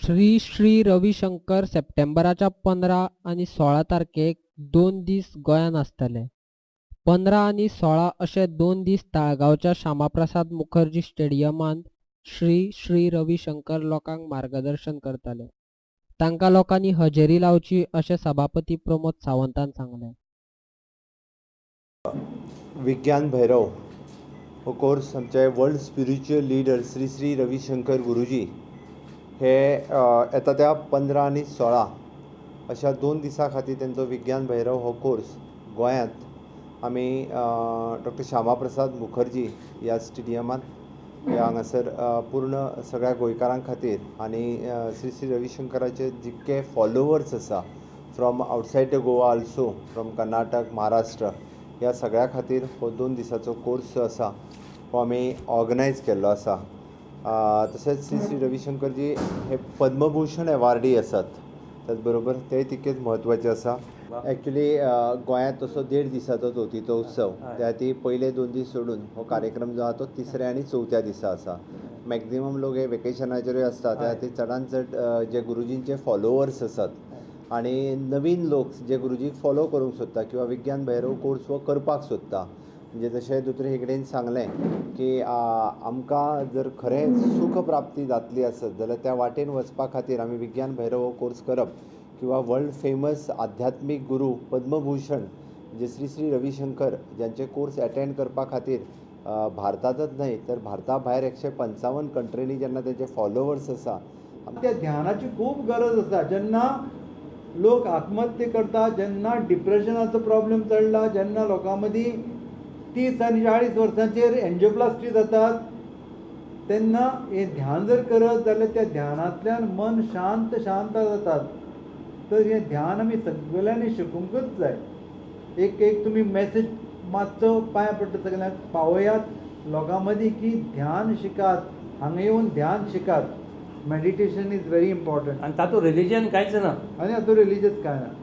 श्री श्री रविशंकर सप्टेंबराच्या 15 आणि 16 तारखेक 2 दीस गोंयांत आसतले. 15 आणि 16 अशे 2 दीस ताळगांवच्या श्यामाप्रसाद मुखर्जी स्टेडियमांत श्री श्री रविशंकर लोकांक मार्गदर्शन करतले. तांकां लोकांनी हजेरी लावची अशें सभापती प्रमोद सावंतान सांगलें. विज्ञान भैरव हो कोर्स आमचे world spiritual leader Shri Shri Ravishankar गुरुजी हे येता त्या 15 आणि 16 अशा 2 दिसां खातीर तेंचो विज्ञान भैरव हो कोर्स गोंयांत आमी डॉक्टर श्यामाप्रसाद मुखर्जी ह्या स्टेडियमांत हांगासर पूर्ण सगळ्या गोंयकारां खातीर आनी श्री श्री रविशंकराचे जितके फॉलोवर्स आसा from outside the Goa also from Karnataka Maharashtra ह्या सगळ्या खातीर हो 2 दिसाचो कोर्स जो आसा हो आमी ऑर्गनायज केल्लो आसा. तशेंच श्री श्री रविशंकरजी हे पद्मभूषण एवार्डी आसात, त्याच बरोबर ते तितकेच म्हत्वाचे आसा. एक्चुली गोंयांत तसो 1.5 दिसाचो चवथीचो उत्सव, त्या खातीर पयले 2 दीस सोडून हो कार्यक्रम जो आसा तो 3ऱ्या आनी 4थ्या दिसा आसा. मॅक्झिमम लोक हे वेकेशनाचेरूय आसता, त्या खातीर चडांत चड जे गुरुजींचे फॉलोवर्स आसात आनी नवीन लोक जे गुरुजीक फॉलो करूंक सोदता किंवा विज्ञान भैरव कोर्स हो करपाक सोदता. म्हणजे जशें दोतोर हेगडेन सांगलें की आमकां जर खरें सूख प्राप्ती जातली आसत जाल्यार त्या वाटेन वचपा खातीर आमी विज्ञान भैरव हो कोर्स करप किंवा वर्ल्ड फेमस आध्यात्मीक गुरू पद्मभूषण जे श्री श्री रविशंकर ज्यांचे कोर्स अटेंड करपा खातीर भारतांतच न्हय तर भारता भायर 155 कंट्रीनी जेन्ना तेजे फॉलोवर्स आसा. त्या ध्यानाची खूप गरज आसा. जेन्ना लोक आत्महत्या करता, जेन्ना डिप्रेशनाचो प्रॉब्लेम चडला, जेन्ना लोकां मदीं 30 आनी 40 वर्सांचेर एन्जिओप्लास्टी जातात, तेन्ना हे ध्यान जर करत जाल्यार त्या ध्यानांतल्यान मन शांत जातात. तर हें ध्यान आमी सगळ्यांनी शिकूंकच जाय. एक तुमी मॅसेज मातसो पांया पडटा सगळ्यांक पावयात लोकां मदीं की ध्यान शिकात, हांगा येवन ध्यान शिकात. Meditation is very important. आणि तातूंत रिलीजन कांयच ना. आनी हातूंत रिलीजियस कांय ना.